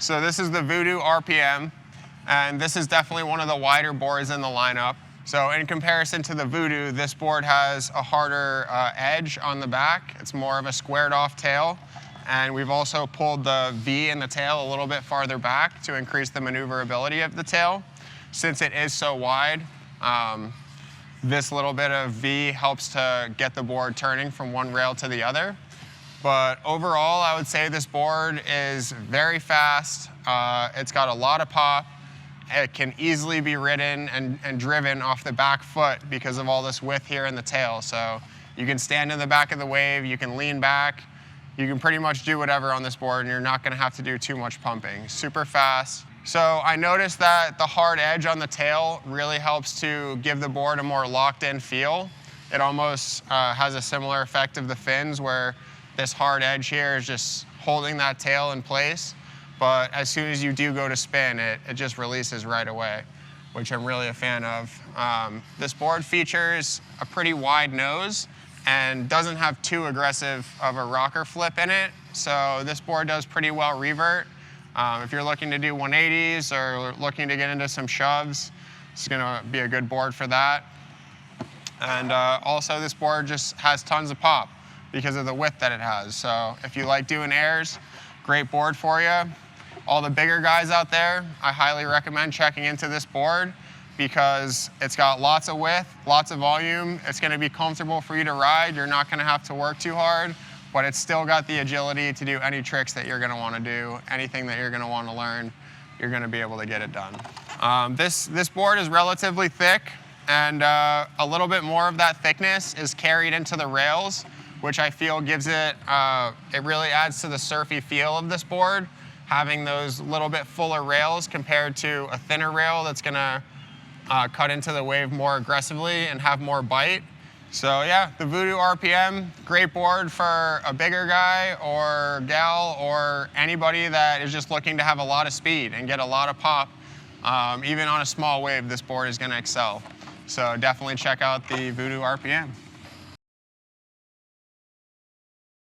So this is the Voodoo RPM, and this is definitely one of the wider boards in the lineup. So in comparison to the Voodoo, this board has a harder edge on the back. It's more of a squared off tail. And we've also pulled the V in the tail a little bit farther back to increase the maneuverability of the tail. Since it is so wide, this little bit of V helps to get the board turning from one rail to the other. But overall, I would say this board is very fast. It's got a lot of pop. It can easily be ridden and driven off the back foot because of all this width here in the tail. So you can stand in the back of the wave, you can lean back, you can pretty much do whatever on this board, and you're not going to have to do too much pumping. Super fast. So I noticed that the hard edge on the tail really helps to give the board a more locked-in feel. It almost has a similar effect of the fins, where this hard edge here is just holding that tail in place. But as soon as you do go to spin, it just releases right away, which I'm really a fan of. This board features a pretty wide nose and doesn't have too aggressive of a rocker flip in it. So this board does pretty well revert. If you're looking to do 180s or looking to get into some shoves, it's going to be a good board for that. And also this board just has tons of pop because of the width that it has. So if you like doing airs, great board for you. All the bigger guys out there, I highly recommend checking into this board because it's got lots of width, lots of volume. It's going to be comfortable for you to ride. You're not going to have to work too hard, but it's still got the agility to do any tricks that you're going to want to do. Anything that you're going to want to learn, you're going to be able to get it done. This board is relatively thick, and a little bit more of that thickness is carried into the rails, which I feel gives it, it really adds to the surfy feel of this board, having those little bit fuller rails compared to a thinner rail that's going to cut into the wave more aggressively and have more bite. So yeah, the Voodoo RPM, great board for a bigger guy or gal or anybody that is just looking to have a lot of speed and get a lot of pop. Even on a small wave, this board is going to excel. So definitely check out the Voodoo RPM.